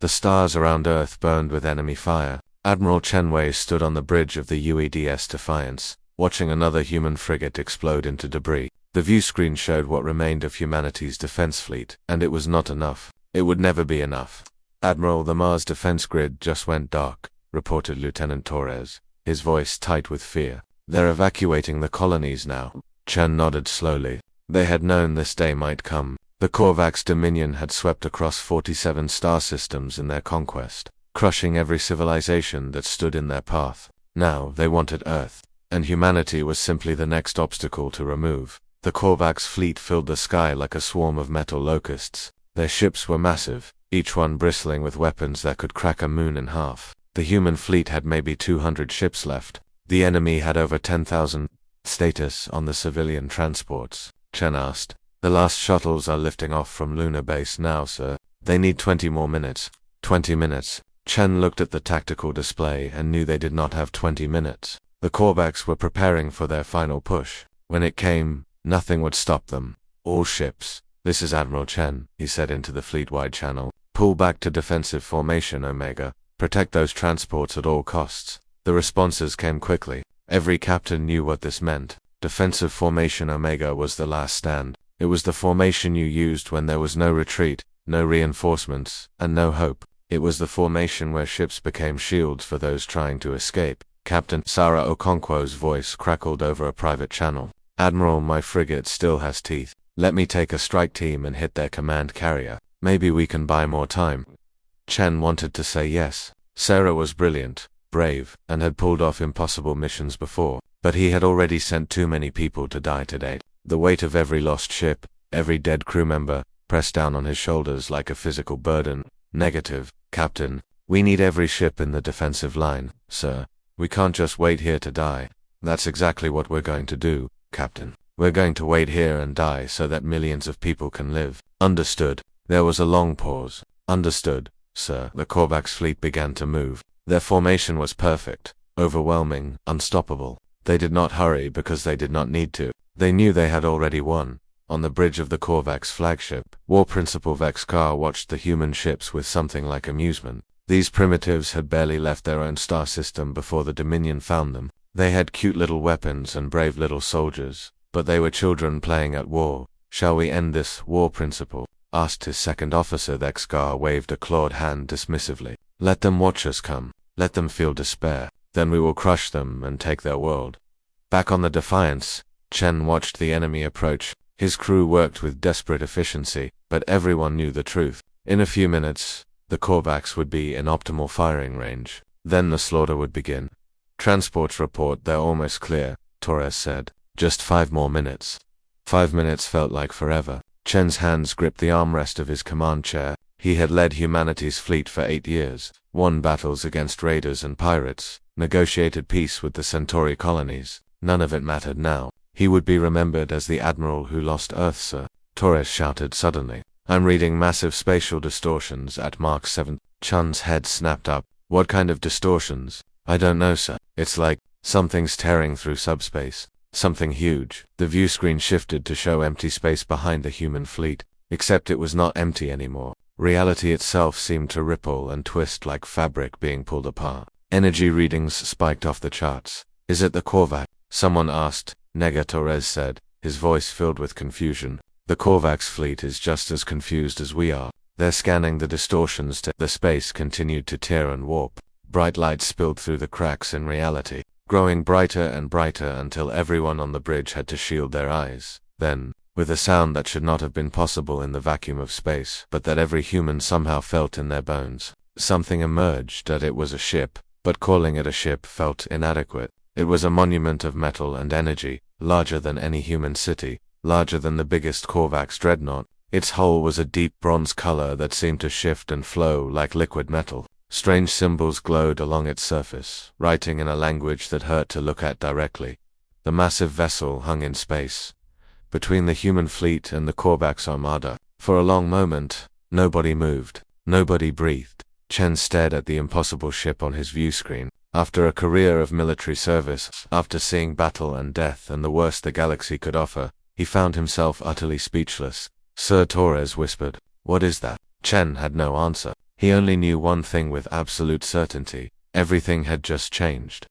The stars around Earth burned with enemy fire. Admiral Chenwei stood on the bridge of the UEDS Defiance, watching another human frigate explode into debris. The view screen showed what remained of humanity's defense fleet, and it was not enough. It would never be enough. "Admiral, the Mars defense grid just went dark," reported Lieutenant Torres, his voice tight with fear. "They're evacuating the colonies now." Chen nodded slowly. They had known this day might come. The Korvax Dominion had swept across 47 star systems in their conquest, crushing every civilization that stood in their path. Now they wanted Earth, and humanity was simply the next obstacle to remove. The Korvax fleet filled the sky like a swarm of metal locusts. Their ships were massive, each one bristling with weapons that could crack a moon in half. The human fleet had maybe 200 ships left. The enemy had over 10,000. "Status on the civilian transports?" Chen asked. "The last shuttles are lifting off from Lunar Base now, sir. They need 20 more minutes." 20 minutes. Chen looked at the tactical display and knew they did not have 20 minutes. The Korvax were preparing for their final push. When it came, nothing would stop them. "All ships. This is Admiral Chen," he said into the fleet-wide channel. "Pull back to defensive formation, Omega. Protect those transports at all costs." The responses came quickly. Every captain knew what this meant. Defensive formation Omega was the last stand. It was the formation you used when there was no retreat, no reinforcements, and no hope. It was the formation where ships became shields for those trying to escape. Captain Sara Okonkwo's voice crackled over a private channel. "Admiral, my frigate still has teeth. Let me take a strike team and hit their command carrier. Maybe we can buy more time." Chen wanted to say yes. Sarah was brilliant, brave, and had pulled off impossible missions before, but he had already sent too many people to die today. The weight of every lost ship, every dead crew member, pressed down on his shoulders like a physical burden. "Negative, Captain. We need every ship in the defensive line, sir. We can't just wait here to die." "That's exactly what we're going to do, Captain. We're going to wait here and die so that millions of people can live." "Understood." There was a long pause. "Understood, sir." The Korvax fleet began to move. Their formation was perfect, overwhelming, unstoppable. They did not hurry because they did not need to. They knew they had already won. On the bridge of the Korvax flagship, War Principal Vexkar watched the human ships with something like amusement. These primitives had barely left their own star system before the Dominion found them. They had cute little weapons and brave little soldiers, but they were children playing at war. "Shall we end this, War Principal?" asked his second officer. Vexkar waved a clawed hand dismissively. "Let them watch us come. Let them feel despair. Then we will crush them and take their world." Back on the Defiance, Chen watched the enemy approach. His crew worked with desperate efficiency, but everyone knew the truth. In a few minutes, the Korvax would be in optimal firing range. Then the slaughter would begin. "Transports report they're almost clear," Torres said. "Just 5 more minutes." 5 minutes felt like forever. Chen's hands gripped the armrest of his command chair. He had led humanity's fleet for 8 years, won battles against raiders and pirates, negotiated peace with the Centauri colonies. None of it mattered now. He would be remembered as the admiral who lost Earth, sir. Torres shouted suddenly. "I'm reading massive spatial distortions at Mark 7. Chun's head snapped up. "What kind of distortions?" "I don't know, sir. It's like something's tearing through subspace. Something huge." The view screen shifted to show empty space behind the human fleet, except it was not empty anymore. Reality itself seemed to ripple and twist like fabric being pulled apart. Energy readings spiked off the charts. "Is it the Korvax?" someone asked. "Nega," Torres said, his voice filled with confusion. "The Korvax fleet is just as confused as we are. They're scanning the distortions to..." The space continued to tear and warp. Bright light spilled through the cracks in reality, growing brighter and brighter until everyone on the bridge had to shield their eyes. Then, with a sound that should not have been possible in the vacuum of space, but that every human somehow felt in their bones, something emerged. That it was a ship, but calling it a ship felt inadequate. It was a monument of metal and energy, larger than any human city, larger than the biggest Korvax dreadnought. Its hull was a deep bronze color that seemed to shift and flow like liquid metal. Strange symbols glowed along its surface, writing in a language that hurt to look at directly. The massive vessel hung in space, between the human fleet and the Korvax armada. For a long moment, nobody moved, nobody breathed. Chen stared at the impossible ship on his view screen. After a career of military service, after seeing battle and death and the worst the galaxy could offer, he found himself utterly speechless. Sir Torres whispered, "What is that?" Chen had no answer. He only knew one thing with absolute certainty: everything had just changed.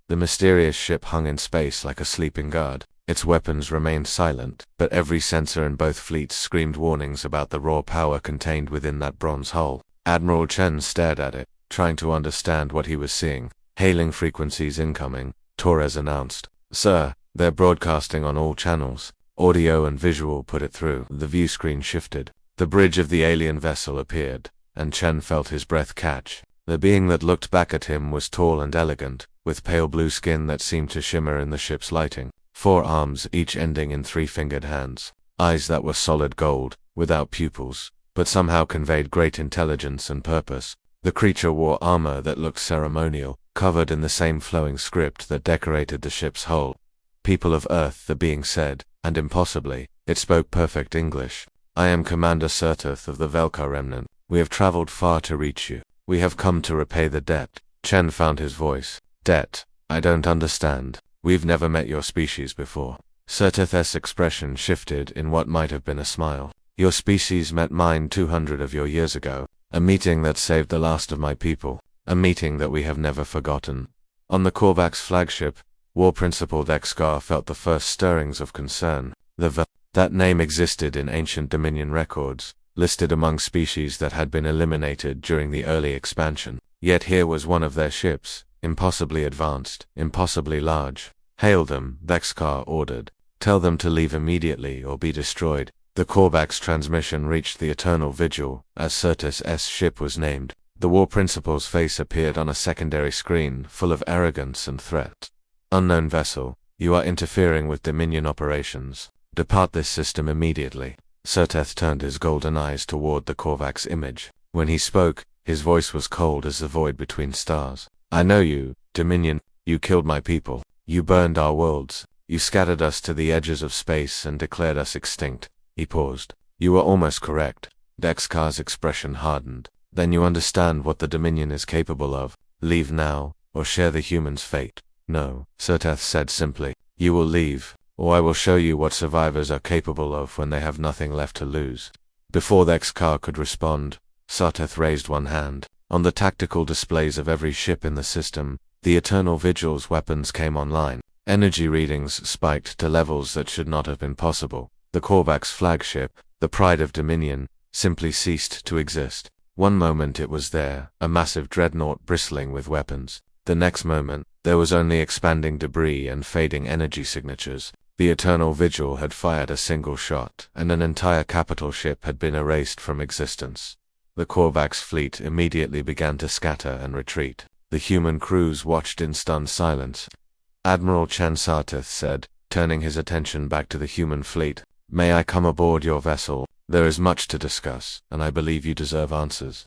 The mysterious ship hung in space like a sleeping guard. Its weapons remained silent, but every sensor in both fleets screamed warnings about the raw power contained within that bronze hull. Admiral Chen stared at it, trying to understand what he was seeing. Hailing frequencies incoming, Torres announced. Sir, they're broadcasting on all channels. Audio and visual put it through. The view screen shifted. The bridge of the alien vessel appeared, and Chen felt his breath catch. The being that looked back at him was tall and elegant, with pale blue skin that seemed to shimmer in the ship's lighting. 4 arms, each ending in 3-fingered hands. Eyes that were solid gold, without pupils, but somehow conveyed great intelligence and purpose. The creature wore armor that looked ceremonial, covered in the same flowing script that decorated the ship's hull. People of Earth, the being said, and impossibly, it spoke perfect English. I am Commander Serteth of the Velka Remnant. We have traveled far to reach you. We have come to repay the debt. Chen found his voice. Debt? I don't understand. We've never met your species before. Serteth's expression shifted in what might have been a smile. Your species met mine 200 of your years ago. A meeting that saved the last of my people. A meeting that we have never forgotten. On the Korvax flagship, War Principal Dexkar felt the first stirrings of concern. That name existed in ancient Dominion records, listed among species that had been eliminated during the early expansion. Yet here was one of their ships, impossibly advanced, impossibly large. Hail them, Dexkar ordered. Tell them to leave immediately or be destroyed. The Korvax transmission reached the Eternal Vigil, as Serteth's ship was named. The War Principal's face appeared on a secondary screen, full of arrogance and threat. Unknown vessel, you are interfering with Dominion operations. Depart this system immediately. Serteth turned his golden eyes toward the Korvax image. When he spoke, his voice was cold as the void between stars. I know you, Dominion. You killed my people. You burned our worlds. You scattered us to the edges of space and declared us extinct. He paused. You were almost correct. Dexkar's expression hardened. Then you understand what the Dominion is capable of. Leave now, or share the humans' fate. No, Serteth said simply. You will leave, or I will show you what survivors are capable of when they have nothing left to lose. Before Dexkar could respond, Serteth raised one hand. On the tactical displays of every ship in the system, the Eternal Vigil's weapons came online. Energy readings spiked to levels that should not have been possible. The Korvax flagship, the pride of Dominion, simply ceased to exist. One moment it was there, a massive dreadnought bristling with weapons. The next moment, there was only expanding debris and fading energy signatures. The Eternal Vigil had fired a single shot, and an entire capital ship had been erased from existence. The Korvax fleet immediately began to scatter and retreat. The human crews watched in stunned silence. Admiral Chen Serteth said, turning his attention back to the human fleet, May I come aboard your vessel? There is much to discuss, and I believe you deserve answers.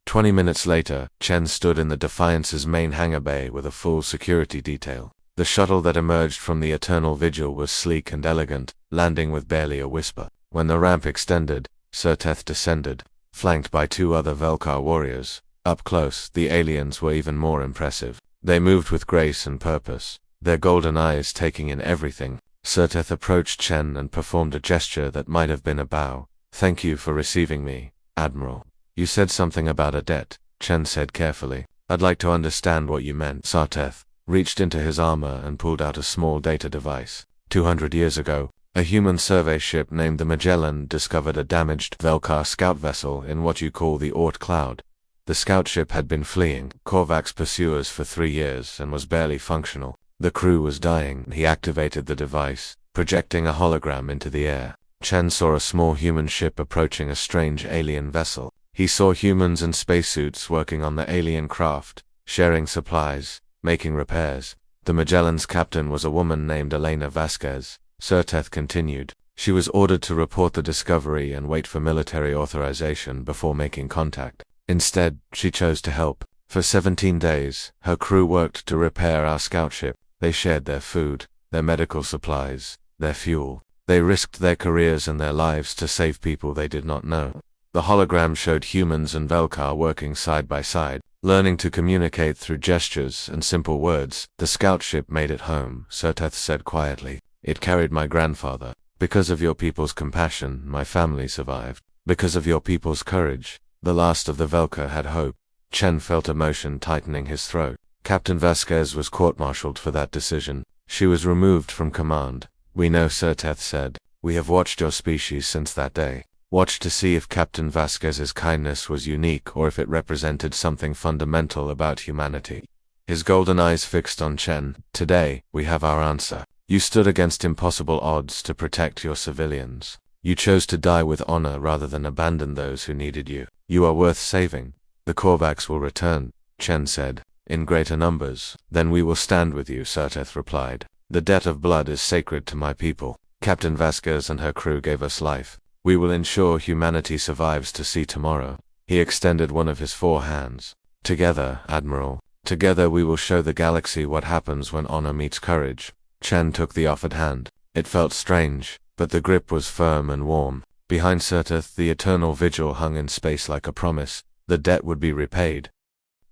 20 minutes later, Chen stood in the Defiance's main hangar bay with a full security detail. The shuttle that emerged from the Eternal Vigil was sleek and elegant, landing with barely a whisper. When the ramp extended, Serteth descended, flanked by 2 other Velkar warriors. Up close, the aliens were even more impressive. They moved with grace and purpose, their golden eyes taking in everything. Serteth approached Chen and performed a gesture that might have been a bow. Thank you for receiving me, Admiral. You said something about a debt, Chen said carefully. I'd like to understand what you meant. Serteth reached into his armor and pulled out a small data device. 200 years ago, a human survey ship named the Magellan discovered a damaged Velkar scout vessel in what you call the Oort Cloud. The scout ship had been fleeing Korvax pursuers for 3 years and was barely functional. The crew was dying. He activated the device, projecting a hologram into the air. Chen saw a small human ship approaching a strange alien vessel. He saw humans in spacesuits working on the alien craft, sharing supplies, making repairs. The Magellan's captain was a woman named Elena Vasquez. Serteth continued. She was ordered to report the discovery and wait for military authorization before making contact. Instead, she chose to help. For 17 days, her crew worked to repair our scout ship. They shared their food, their medical supplies, their fuel. They risked their careers and their lives to save people they did not know. The hologram showed humans and Velkar working side by side, learning to communicate through gestures and simple words. The scout ship made it home, Serteth said quietly. It carried my grandfather. Because of your people's compassion, my family survived. Because of your people's courage, The last of the Velka had hope. Chen felt emotion tightening his throat. Captain Vasquez was court-martialed for that decision. She was removed from command. We know, Serteth said. We have watched your species since that day. Watched to see if Captain Vasquez's kindness was unique or if it represented something fundamental about humanity. His golden eyes fixed on Chen. Today, we have our answer. You stood against impossible odds to protect your civilians. You chose to die with honor rather than abandon those who needed you. You are worth saving. The Korvax will return, Chen said. In greater numbers. Then we will stand with you, Serteth replied. The debt of blood is sacred to my people. Captain Vasquez and her crew gave us life. We will ensure humanity survives to see tomorrow. He extended one of his 4 hands. Together, Admiral. Together we will show the galaxy what happens when honor meets courage. Chen took the offered hand. It felt strange, but the grip was firm and warm. Behind Serteth, the eternal vigil hung in space like a promise. The debt would be repaid.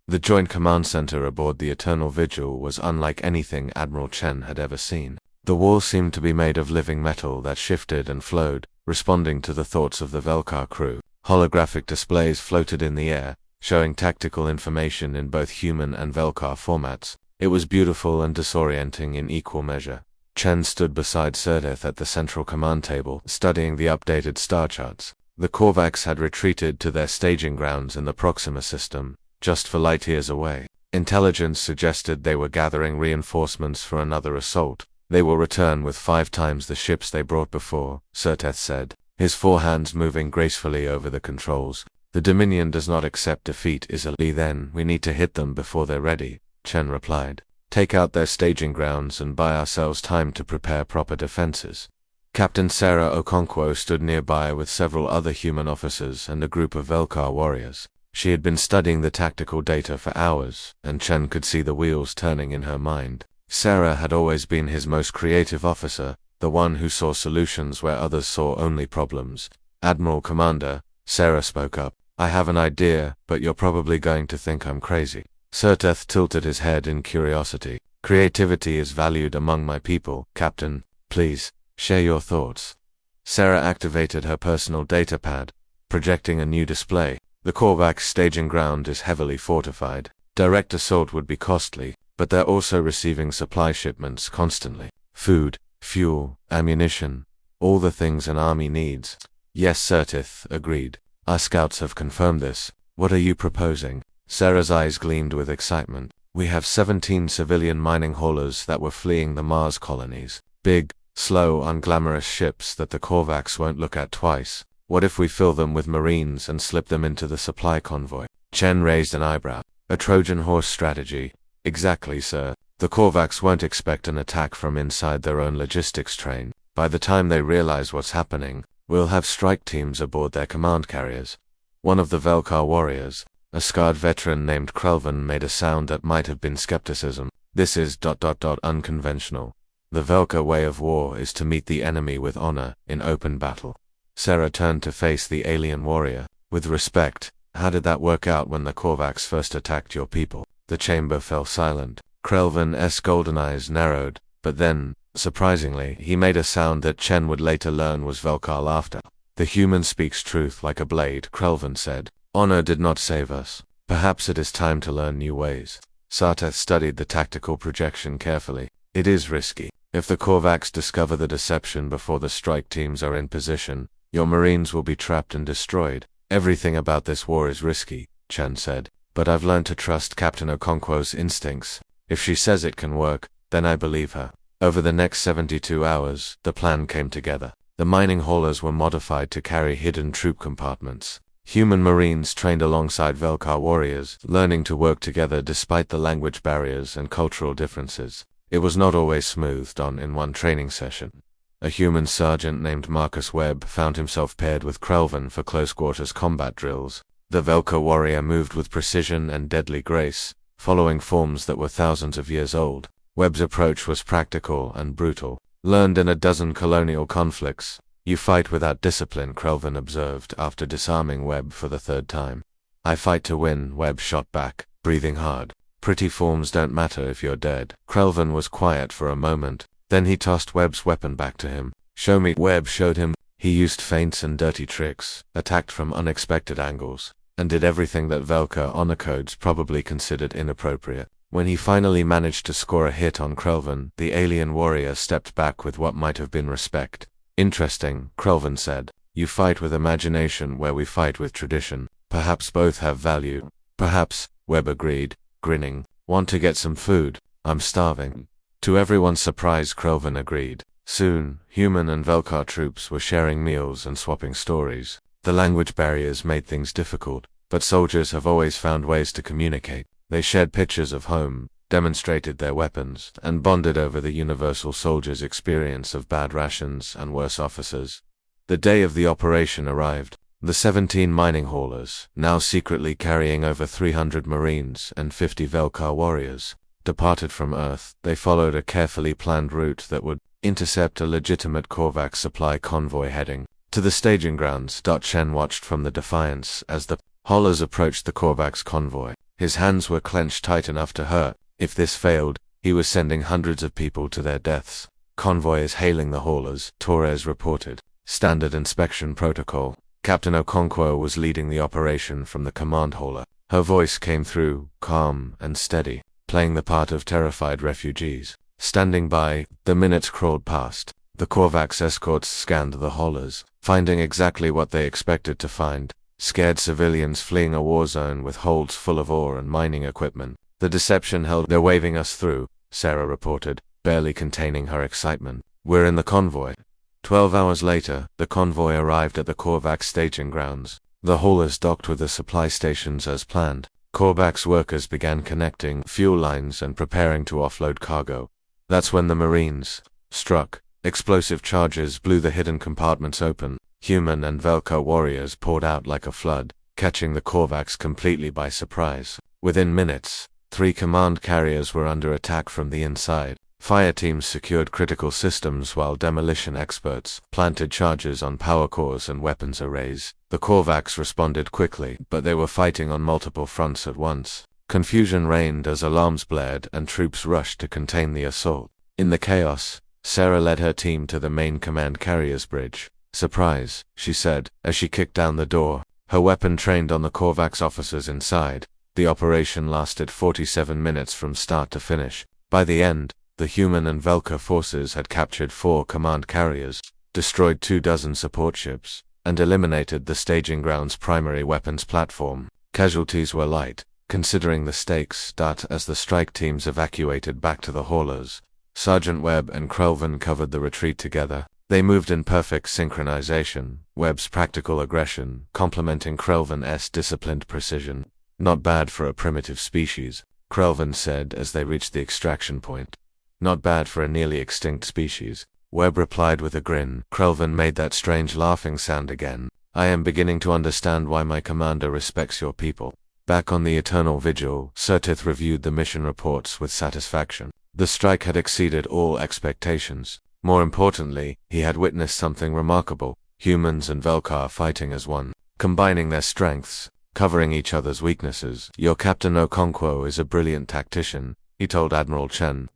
The Joint Command Center aboard the Eternal Vigil was unlike anything Admiral Chen had ever seen. The walls seemed to be made of living metal that shifted and flowed, responding to the thoughts of the Velkar crew. Holographic displays floated in the air, showing tactical information in both human and Velkar formats. It was beautiful and disorienting in equal measure. Chen stood beside Serteth at the central command table, studying the updated star charts. The Korvax had retreated to their staging grounds in the Proxima system, just for light years away. Intelligence suggested they were gathering reinforcements for another assault. They will return with 5 times the ships they brought before, Serteth said, his 4 hands moving gracefully over the controls. The Dominion does not accept defeat easily. Then we need to hit them before they're ready, Chen replied. Take out their staging grounds and buy ourselves time to prepare proper defenses. Captain Sarah Okonkwo stood nearby with several other human officers and a group of Velkar warriors. She had been studying the tactical data for hours, and Chen could see the wheels turning in her mind. Sarah had always been his most creative officer, the one who saw solutions where others saw only problems. Admiral Commander, Sarah spoke up. I have an idea, but you're probably going to think I'm crazy. Serteth tilted his head in curiosity. Creativity is valued among my people, Captain. Please, share your thoughts. Sarah activated her personal datapad, projecting a new display. The Korvax staging ground is heavily fortified. Direct assault would be costly, but they're also receiving supply shipments constantly. Food, fuel, ammunition, all the things an army needs. Yes, Serteth agreed. Our scouts have confirmed this. What are you proposing? Sarah's eyes gleamed with excitement. We have 17 civilian mining haulers that were fleeing the Mars colonies. Big, slow, unglamorous ships that the Korvax won't look at twice. What if we fill them with Marines and slip them into the supply convoy? Chen raised an eyebrow. A Trojan horse strategy. Exactly, sir. The Korvax won't expect an attack from inside their own logistics train. By the time they realize what's happening, we'll have strike teams aboard their command carriers. One of the Velkar warriors, a scarred veteran named Krelvan, made a sound that might have been skepticism. This is ... unconventional. The Velkar way of war is to meet the enemy with honor, in open battle. Sarah turned to face the alien warrior. With respect, how did that work out when the Korvax first attacked your people? The chamber fell silent. Krelvan's golden eyes narrowed, but then, surprisingly, he made a sound that Chen would later learn was Velkar laughter. The human speaks truth like a blade, Krelvan said. Honor did not save us. Perhaps it is time to learn new ways. Serteth studied the tactical projection carefully. It is risky. If the Korvax discover the deception before the strike teams are in position, your Marines will be trapped and destroyed. Everything about this war is risky, Chen said. But I've learned to trust Captain Okonkwo's instincts. If she says it can work, then I believe her. Over the next 72 hours, the plan came together. The mining haulers were modified to carry hidden troop compartments. Human Marines trained alongside Velkar warriors, learning to work together despite the language barriers and cultural differences. It was not always smoothed on in one training session. A human sergeant named Marcus Webb found himself paired with Krelvan for close-quarters combat drills. The Velkar warrior moved with precision and deadly grace, following forms that were thousands of years old. Webb's approach was practical and brutal. Learned in a dozen colonial conflicts, you fight without discipline, Krelvan observed after disarming Webb for the 3rd time. I fight to win, Webb shot back, breathing hard. Pretty forms don't matter if you're dead. Krelvan was quiet for a moment. Then he tossed Webb's weapon back to him. Show me. Webb showed him. He used feints and dirty tricks, attacked from unexpected angles. and did everything that Velka honor codes probably considered inappropriate. When he finally managed to score a hit on Krelvin, the alien warrior stepped back with what might have been respect. Interesting, Krelvin said. You fight with imagination where we fight with tradition. Perhaps both have value. Perhaps, Webb agreed, grinning. Want to get some food? I'm starving. To everyone's surprise, Krelvin agreed. Soon, human and Velkar troops were sharing meals and swapping stories. The language barriers made things difficult, but soldiers have always found ways to communicate. They shared pictures of home, demonstrated their weapons, and bonded over the universal soldier's experience of bad rations and worse officers. The day of the operation arrived. The 17 mining haulers, now secretly carrying over 300 Marines and 50 Velkar warriors, departed from Earth. They followed a carefully planned route that would intercept a legitimate Korvax supply convoy heading to the staging grounds. Chen watched from the Defiance as the haulers approached the Korvax convoy. His hands were clenched tight enough to hurt. If this failed, he was sending hundreds of people to their deaths. Convoy is hailing the haulers, Torres reported. Standard inspection protocol. Captain Okonkwo was leading the operation from the command hauler. Her voice came through, calm and steady, playing the part of terrified refugees. Standing by, the minutes crawled past. The Korvax escorts scanned the haulers, finding exactly what they expected to find. Scared civilians fleeing a war zone with holds full of ore and mining equipment. The deception held. They're waving us through, Sarah reported, barely containing her excitement. We're in the convoy. 12 hours later, the convoy arrived at the Korvax staging grounds. The haulers docked with the supply stations as planned. Korvax workers began connecting fuel lines and preparing to offload cargo. That's when the Marines struck. Explosive charges blew the hidden compartments open. Human and Velkar warriors poured out like a flood, catching the Korvax completely by surprise. Within minutes, 3 command carriers were under attack from the inside. Fire teams secured critical systems while demolition experts planted charges on power cores and weapons arrays. The Korvax responded quickly, but they were fighting on multiple fronts at once. Confusion reigned as alarms blared and troops rushed to contain the assault. In the chaos, Sarah led her team to the main command carrier's bridge. Surprise, she said, as she kicked down the door, her weapon trained on the Korvax officers inside. The operation lasted 47 minutes from start to finish. By the end, the human and Velkar forces had captured 4 command carriers, destroyed 24 support ships, and eliminated the staging ground's primary weapons platform. Casualties were light, considering the stakes. As the strike teams evacuated back to the haulers, Sergeant Webb and Krelvin covered the retreat together. They moved in perfect synchronization, Webb's practical aggression complementing Krelvin's disciplined precision. Not bad for a primitive species, Krelvin said as they reached the extraction point. Not bad for a nearly extinct species, Webb replied with a grin. Krelvin made that strange laughing sound again. I am beginning to understand why my commander respects your people. Back on the Eternal Vigil, Sertith reviewed the mission reports with satisfaction. The strike had exceeded all expectations. More importantly, he had witnessed something remarkable. Humans and Velkar fighting as one, combining their strengths, covering each other's weaknesses. Your Captain Okonkwo is a brilliant tactician, he told Admiral Chen.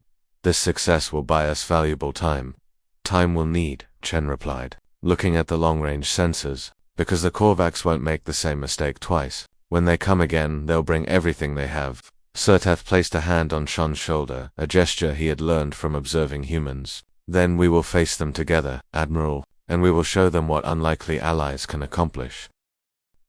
This success will buy us valuable time. Time we'll need, Chen replied, looking at the long-range sensors, because the Korvax won't make the same mistake twice. When they come again, they'll bring everything they have. Serteth placed a hand on Sean's shoulder, a gesture he had learned from observing humans. Then we will face them together, Admiral, and we will show them what unlikely allies can accomplish.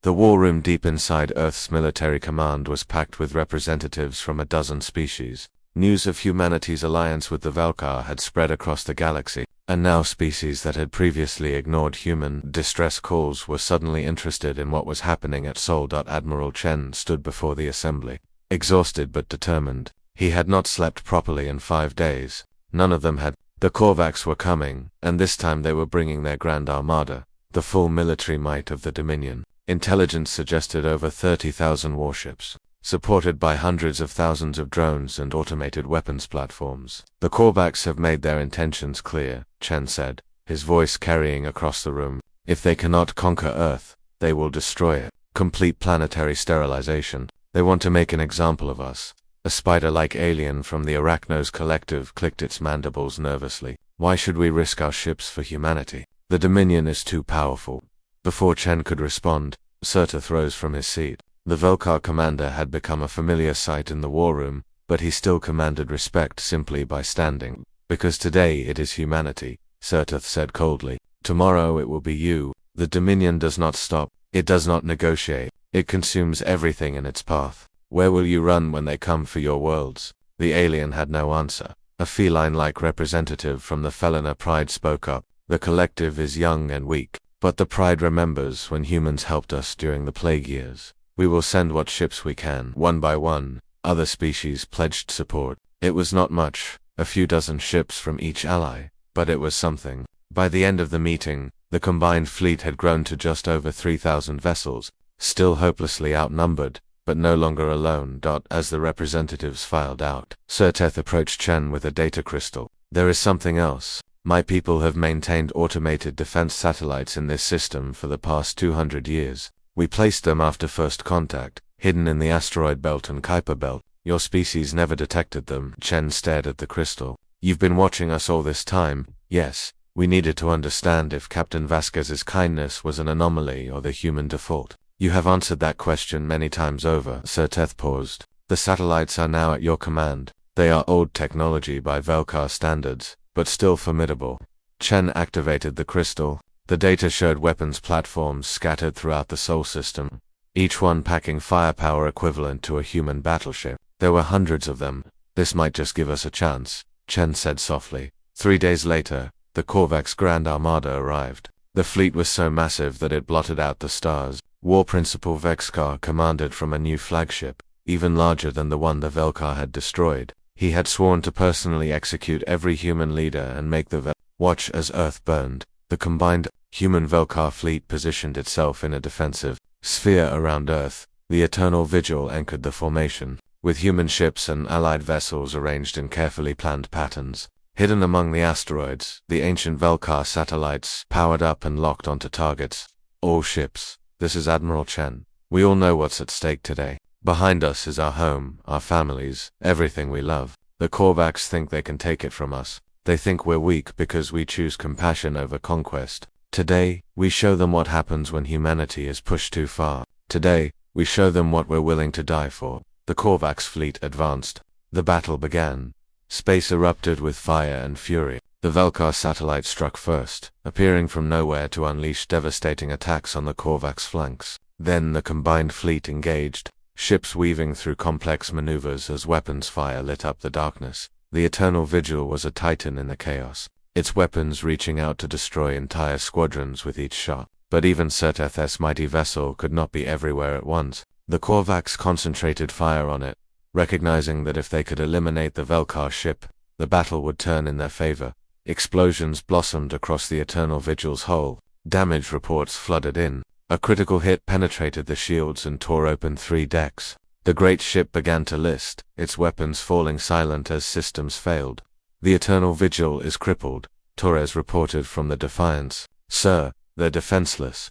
The war room deep inside Earth's military command was packed with representatives from a dozen species. News of humanity's alliance with the Velkar had spread across the galaxy, and now species that had previously ignored human distress calls were suddenly interested in what was happening at Sol. Admiral Chen stood before the assembly, exhausted but determined. He had not slept properly in 5 days. None of them had. The Korvax were coming, and this time they were bringing their Grand Armada, the full military might of the Dominion. Intelligence suggested over 30,000 warships, supported by hundreds of thousands of drones and automated weapons platforms. The Korvax have made their intentions clear, Chen said, his voice carrying across the room. If they cannot conquer Earth, they will destroy it. Complete planetary sterilization. They want to make an example of us. A spider-like alien from the Arachnos Collective clicked its mandibles nervously. Why should we risk our ships for humanity? The Dominion is too powerful. Before Chen could respond, Surtith rose from his seat. The Velkar commander had become a familiar sight in the war room, but he still commanded respect simply by standing. Because today it is humanity, Surtith said coldly. Tomorrow it will be you. The Dominion does not stop. It does not negotiate. It consumes everything in its path. Where will you run when they come for your worlds? The alien had no answer. A feline-like representative from the Felina Pride spoke up. The collective is young and weak, but the Pride remembers when humans helped us during the plague years. We will send what ships we can. One by one, other species pledged support. It was not much, a few dozen ships from each ally, but it was something. By the end of the meeting, the combined fleet had grown to just over 3,000 vessels, still hopelessly outnumbered, but no longer alone. As the representatives filed out, Surtith approached Chen with a data crystal. There is something else. My people have maintained automated defense satellites in this system for the past 200 years. We placed them after first contact, hidden in the asteroid belt and Kuiper belt. Your species never detected them. Chen stared at the crystal. You've been watching us all this time. Yes, we needed to understand if Captain Vasquez's kindness was an anomaly or the human default. You have answered that question many times over. Surtith paused. The satellites are now at your command. They are old technology by Velkar standards, but still formidable. Chen activated the crystal. The data showed weapons platforms scattered throughout the Sol system, each one packing firepower equivalent to a human battleship. There were hundreds of them. This might just give us a chance, Chen said softly. 3 days later, the Korvax Grand Armada arrived. The fleet was so massive that it blotted out the stars. War Principal Vexkar commanded from a new flagship, even larger than the one the Velkar had destroyed. He had sworn to personally execute every human leader and make the watch as Earth burned. The combined human Velkar fleet positioned itself in a defensive sphere around Earth. The Eternal Vigil anchored the formation, with human ships and allied vessels arranged in carefully planned patterns. Hidden among the asteroids, the ancient Velkar satellites powered up and locked onto targets. All ships. This is Admiral Chen. We all know what's at stake today. Behind us is our home, our families, everything we love. The Korvax think they can take it from us. They think we're weak because we choose compassion over conquest. Today, we show them what happens when humanity is pushed too far. Today, we show them what we're willing to die for. The Korvax fleet advanced. The battle began. Space erupted with fire and fury. The Velkar satellite struck first, appearing from nowhere to unleash devastating attacks on the Korvax flanks. Then the combined fleet engaged, ships weaving through complex maneuvers as weapons fire lit up the darkness. The Eternal Vigil was a titan in the chaos, its weapons reaching out to destroy entire squadrons with each shot. But even Surteth's mighty vessel could not be everywhere at once. The Korvax concentrated fire on it, recognizing that if they could eliminate the Velkar ship, the battle would turn in their favor. Explosions blossomed across the Eternal Vigil's hull. Damage reports flooded in. A critical hit penetrated the shields and tore open 3 decks. The great ship began to list, its weapons falling silent as systems failed. The Eternal Vigil is crippled, Torres reported from the Defiance. Sir, they're defenseless.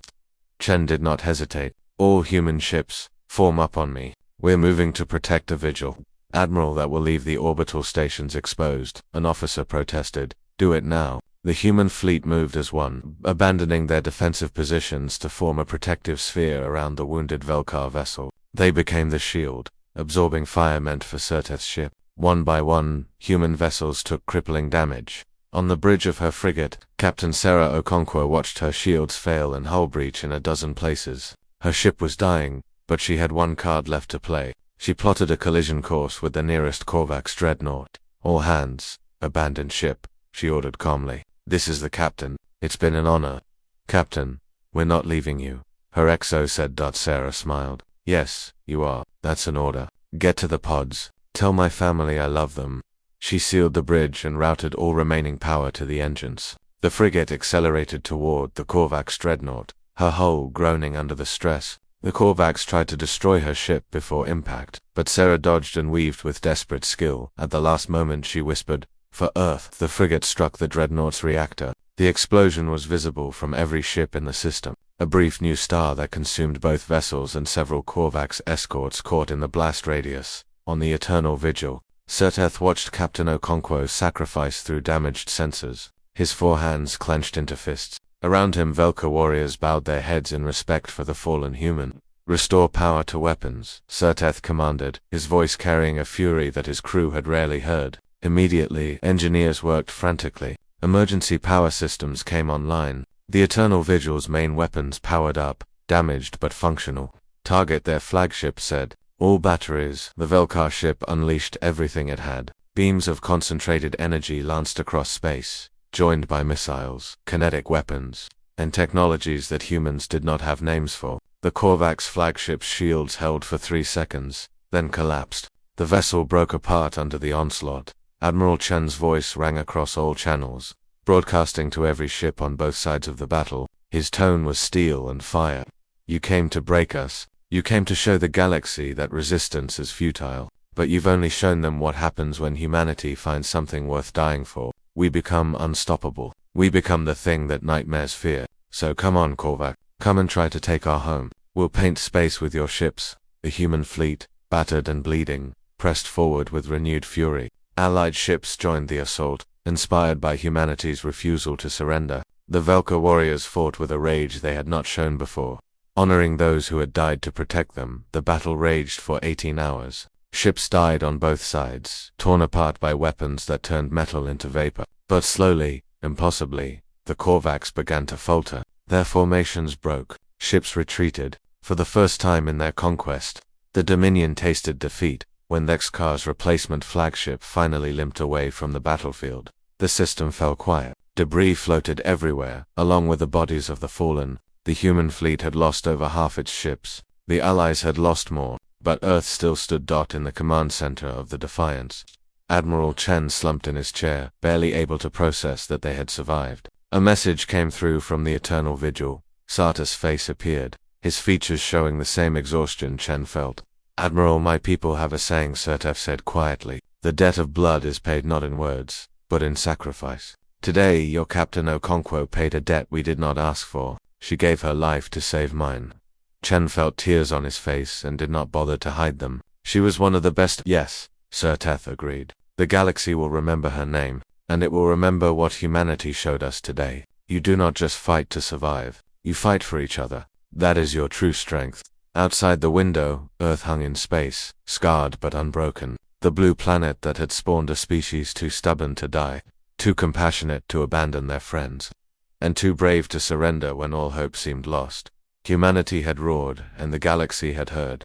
Chen did not hesitate. All human ships, form up on me. We're moving to protect the Vigil. Admiral, that will leave the orbital stations exposed, an officer protested. Do it now. The human fleet moved as one, abandoning their defensive positions to form a protective sphere around the wounded Velkar vessel. They became the shield, absorbing fire meant for Surteth's ship. One by one, human vessels took crippling damage. On the bridge of her frigate, Captain Sarah Okonkwo watched her shields fail and hull breach in a dozen places. Her ship was dying, but she had one card left to play. She plotted a collision course with the nearest Korvax dreadnought. All hands, abandon ship, she ordered calmly. This is the captain. It's been an honor. Captain, we're not leaving you. Her XO said. Sarah smiled. Yes, you are. That's an order. Get to the pods. Tell my family I love them. She sealed the bridge and routed all remaining power to the engines. The frigate accelerated toward the Korvax dreadnought, her hull groaning under the stress. The Korvax tried to destroy her ship before impact, but Sarah dodged and weaved with desperate skill. At the last moment she whispered, "For Earth." The frigate struck the dreadnought's reactor. The explosion was visible from every ship in the system. A brief new star that consumed both vessels and several Korvax escorts caught in the blast radius. On the Eternal Vigil, Surteth watched Captain Okonkwo sacrifice through damaged sensors. His 4 hands clenched into fists. Around him, Velka warriors bowed their heads in respect for the fallen human. "Restore power to weapons," Serteth commanded, his voice carrying a fury that his crew had rarely heard. Immediately, engineers worked frantically. Emergency power systems came online. The Eternal Vigil's main weapons powered up, damaged but functional. "Target their flagship," said. All batteries. The Velkar ship unleashed everything it had. Beams of concentrated energy lanced across space, joined by missiles, kinetic weapons, and technologies that humans did not have names for. The Korvax flagship's shields held for 3 seconds, then collapsed. The vessel broke apart under the onslaught. Admiral Chen's voice rang across all channels, broadcasting to every ship on both sides of the battle. His tone was steel and fire. "You came to break us. You came to show the galaxy that resistance is futile. But you've only shown them what happens when humanity finds something worth dying for. We become unstoppable. We become the thing that nightmares fear. So come on, Korvax. Come and try to take our home. We'll paint space with your ships." The human fleet, battered and bleeding, pressed forward with renewed fury. Allied ships joined the assault, inspired by humanity's refusal to surrender. The Velka warriors fought with a rage they had not shown before. Honoring those who had died to protect them, the battle raged for 18 hours. Ships died on both sides, torn apart by weapons that turned metal into vapor. But slowly, impossibly, the Korvax began to falter. Their formations broke. Ships retreated. For the first time in their conquest, the Dominion tasted defeat when Lexkar's replacement flagship finally limped away from the battlefield. The system fell quiet. Debris floated everywhere, along with the bodies of the fallen. The human fleet had lost over half its ships. The Allies had lost more, but Earth still stood in the command center of the Defiance. Admiral Chen slumped in his chair, barely able to process that they had survived. A message came through from the Eternal Vigil. Sarta's face appeared, his features showing the same exhaustion Chen felt. "Admiral, my people have a saying," Sertef said quietly. "The debt of blood is paid not in words, but in sacrifice. Today, your Captain Okonkwo paid a debt we did not ask for. She gave her life to save mine." Chen felt tears on his face and did not bother to hide them. "She was one of the best." "Yes," Serteth agreed. "The galaxy will remember her name, and it will remember what humanity showed us today. You do not just fight to survive. You fight for each other. That is your true strength." Outside the window, Earth hung in space, scarred but unbroken. The blue planet that had spawned a species too stubborn to die, too compassionate to abandon their friends, and too brave to surrender when all hope seemed lost. Humanity had roared, and the galaxy had heard.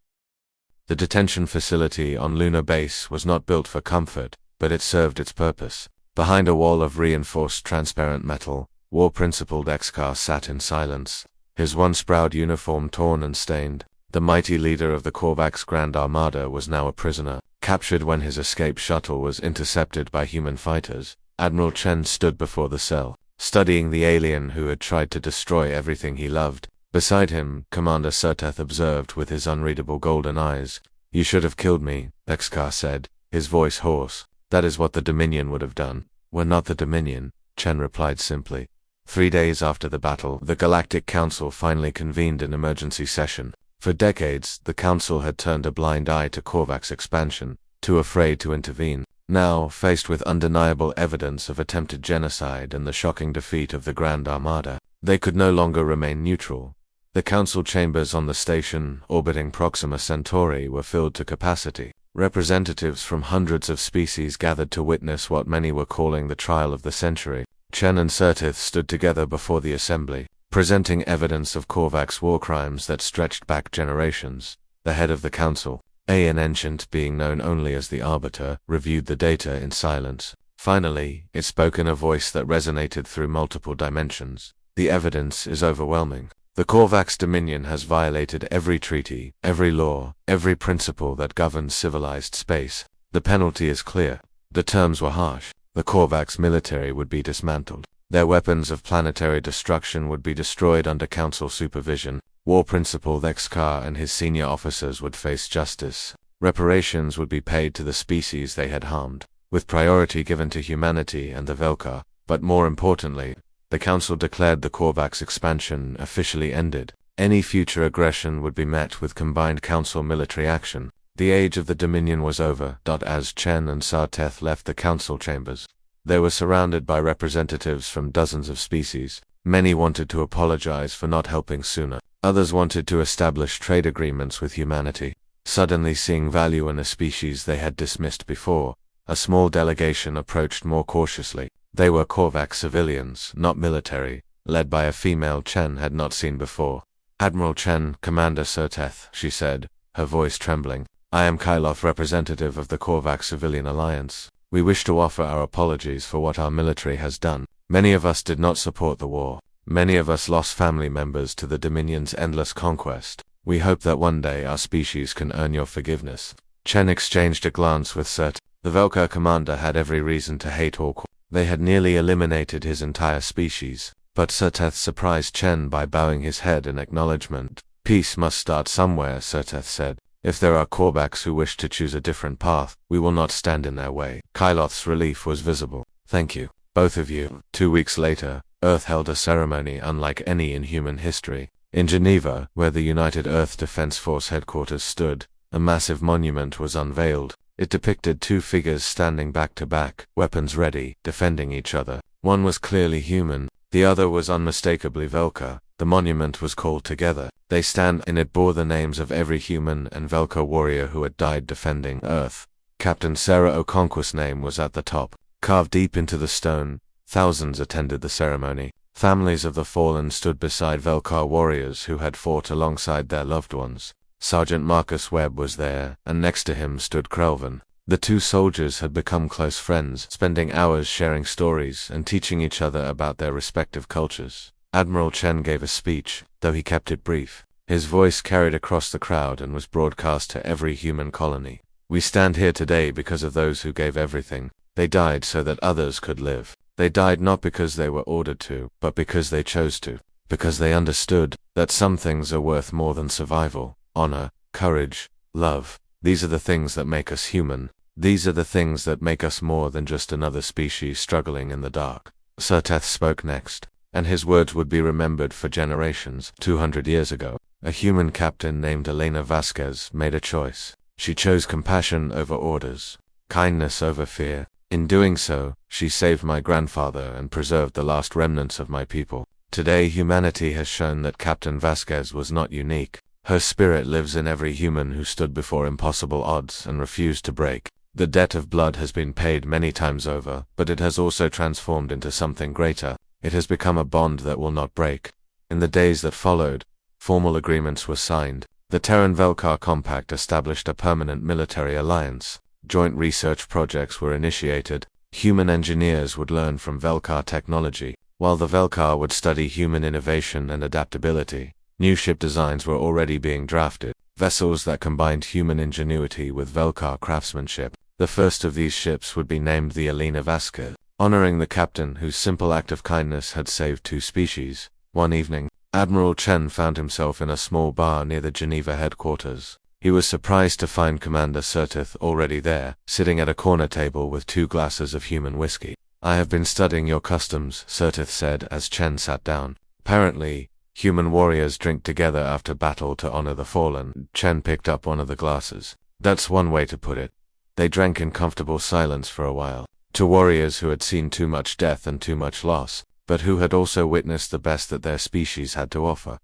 The detention facility on Lunar Base was not built for comfort, but it served its purpose. Behind a wall of reinforced transparent metal, War Principal Dexkar sat in silence, his once proud uniform torn and stained. The mighty leader of the Korvax Grand Armada was now a prisoner, captured when his escape shuttle was intercepted by human fighters. Admiral Chen stood before the cell, studying the alien who had tried to destroy everything he loved. Beside him, Commander Serteth observed with his unreadable golden eyes. "You should have killed me," Dexkar said, his voice hoarse. "That is what the Dominion would have done." "We're not the Dominion," Chen replied simply. 3 days after the battle, the Galactic Council finally convened an emergency session. For decades, the Council had turned a blind eye to Korvax expansion, too afraid to intervene. Now, faced with undeniable evidence of attempted genocide and the shocking defeat of the Grand Armada, they could no longer remain neutral. The Council chambers on the station orbiting Proxima Centauri were filled to capacity. Representatives from hundreds of species gathered to witness what many were calling the trial of the century. Chen and Sertith stood together before the assembly, presenting evidence of Korvax war crimes that stretched back generations. The head of the council, an ancient being known only as the Arbiter, reviewed the data in silence. Finally, it spoke in a voice that resonated through multiple dimensions. "The evidence is overwhelming. The Korvax Dominion has violated every treaty, every law, every principle that governs civilized space. The penalty is clear. The terms were harsh. The Korvax military would be dismantled. Their weapons of planetary destruction would be destroyed under Council supervision. War Principal Lexkar and his senior officers would face justice. Reparations would be paid to the species they had harmed, with priority given to humanity and the Velkar. But more importantly, the Council declared the Korvax expansion officially ended. Any future aggression would be met with combined Council military action. The age of the Dominion was over. As Chen and Sarteth left the Council chambers, they were surrounded by representatives from dozens of species. Many wanted to apologize for not helping sooner. Others wanted to establish trade agreements with humanity. Suddenly seeing value in a species they had dismissed before, a small delegation approached more cautiously. They were Korvax civilians, not military, led by a female Chen had not seen before. Admiral Chen, Commander Serteth, she said, her voice trembling. I am Kyloth, representative of the Korvax Civilian Alliance. We wish to offer our apologies for what our military has done. Many of us did not support the war. Many of us lost family members to the Dominion's endless conquest. We hope that one day our species can earn your forgiveness. Chen exchanged a glance with Sert. The Velka commander had every reason to hate all. They had nearly eliminated his entire species. But Serteth surprised Chen by bowing his head in acknowledgement. Peace must start somewhere, Serteth said. If there are Korvax who wish to choose a different path, we will not stand in their way. Kyloth's relief was visible. Thank you, both of you. 2 weeks later, Earth held a ceremony unlike any in human history. In Geneva, where the United Earth Defense Force headquarters stood, a massive monument was unveiled. It depicted two figures standing back to back, weapons ready, defending each other. One was clearly human, the other was unmistakably Velka. The monument was called Together. They stand and it bore the names of every human and Velka warrior who had died defending Earth. Captain Sarah Okonkwo's name was at the top. Carved deep into the stone, thousands attended the ceremony. Families of the fallen stood beside Velka warriors who had fought alongside their loved ones. Sergeant Marcus Webb was there, and next to him stood Krelvin. The two soldiers had become close friends, spending hours sharing stories and teaching each other about their respective cultures. Admiral Chen gave a speech, though he kept it brief. His voice carried across the crowd and was broadcast to every human colony. We stand here today because of those who gave everything. They died so that others could live. They died not because they were ordered to, but because they chose to. Because they understood that some things are worth more than survival. Honor, courage, love. These are the things that make us human. These are the things that make us more than just another species struggling in the dark. Serteth spoke next, and his words would be remembered for generations. 200 years ago, a human captain named Elena Vasquez made a choice. She chose compassion over orders, kindness over fear. In doing so, she saved my grandfather and preserved the last remnants of my people. Today humanity has shown that Captain Vasquez was not unique. Her spirit lives in every human who stood before impossible odds and refused to break. The debt of blood has been paid many times over, but it has also transformed into something greater. It has become a bond that will not break. In the days that followed, formal agreements were signed. The Terran-Velkar Compact established a permanent military alliance. Joint research projects were initiated. Human engineers would learn from Velkar technology, while the Velkar would study human innovation and adaptability. New ship designs were already being drafted, vessels that combined human ingenuity with Velkar craftsmanship. The first of these ships would be named the Elena Vasquez, honoring the captain whose simple act of kindness had saved two species. One evening, Admiral Chen found himself in a small bar near the Geneva headquarters. He was surprised to find Commander Serteth already there, sitting at a corner table with 2 glasses of human whiskey. I have been studying your customs, Serteth said as Chen sat down. Apparently, human warriors drink together after battle to honor the fallen. Chen picked up one of the glasses. That's one way to put it. They drank in comfortable silence for a while. To warriors who had seen too much death and too much loss, but who had also witnessed the best that their species had to offer.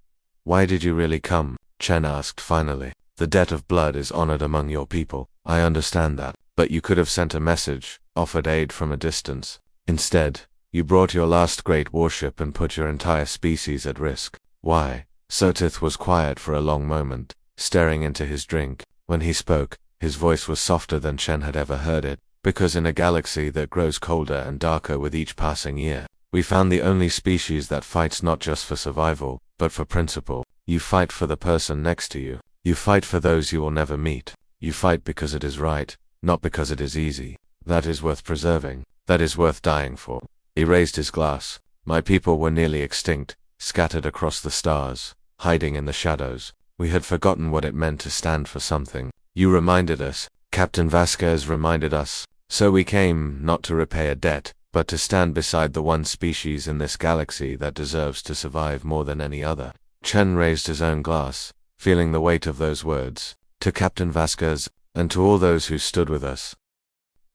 Why did you really come? Chen asked finally. The debt of blood is honored among your people. I understand that, but you could have sent a message, offered aid from a distance. Instead, you brought your last great warship and put your entire species at risk. Why? Serteth was quiet for a long moment, staring into his drink. When he spoke, his voice was softer than Chen had ever heard it. Because in a galaxy that grows colder and darker with each passing year, we found the only species that fights not just for survival, but for principle. You fight for the person next to you. You fight for those you will never meet. You fight because it is right, not because it is easy. That is worth preserving. That is worth dying for. He raised his glass. My people were nearly extinct, scattered across the stars, hiding in the shadows. We had forgotten what it meant to stand for something. You reminded us. Captain Vasquez reminded us. So we came, not to repay a debt, but to stand beside the one species in this galaxy that deserves to survive more than any other. Chen raised his own glass, feeling the weight of those words. To Captain Vasquez, and to all those who stood with us.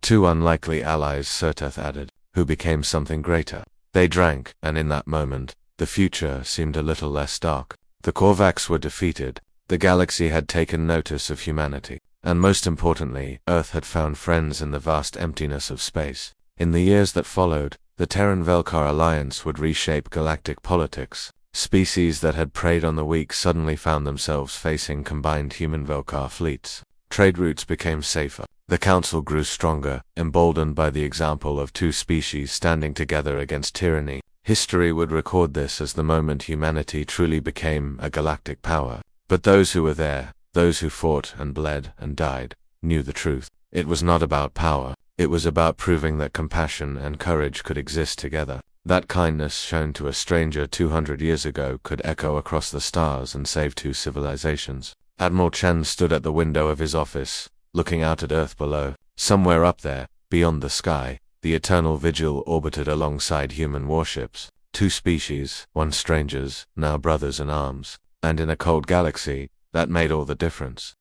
2 unlikely allies, Serteth added, who became something greater. They drank, and in that moment, the future seemed a little less dark. The Korvax were defeated, the galaxy had taken notice of humanity, and most importantly, Earth had found friends in the vast emptiness of space. In the years that followed, the Terran-Velkar alliance would reshape galactic politics. Species that had preyed on the weak suddenly found themselves facing combined human-Velkar fleets. Trade routes became safer. The Council grew stronger, emboldened by the example of two species standing together against tyranny. History would record this as the moment humanity truly became a galactic power. But those who were there, those who fought and bled and died, knew the truth. It was not about power. It was about proving that compassion and courage could exist together. That kindness shown to a stranger 200 years ago could echo across the stars and save two civilizations. Admiral Chen stood at the window of his office, looking out at Earth below. Somewhere up there, beyond the sky, the Eternal Vigil orbited alongside human warships. Two species, once strangers, now brothers in arms. And in a cold galaxy, that made all the difference.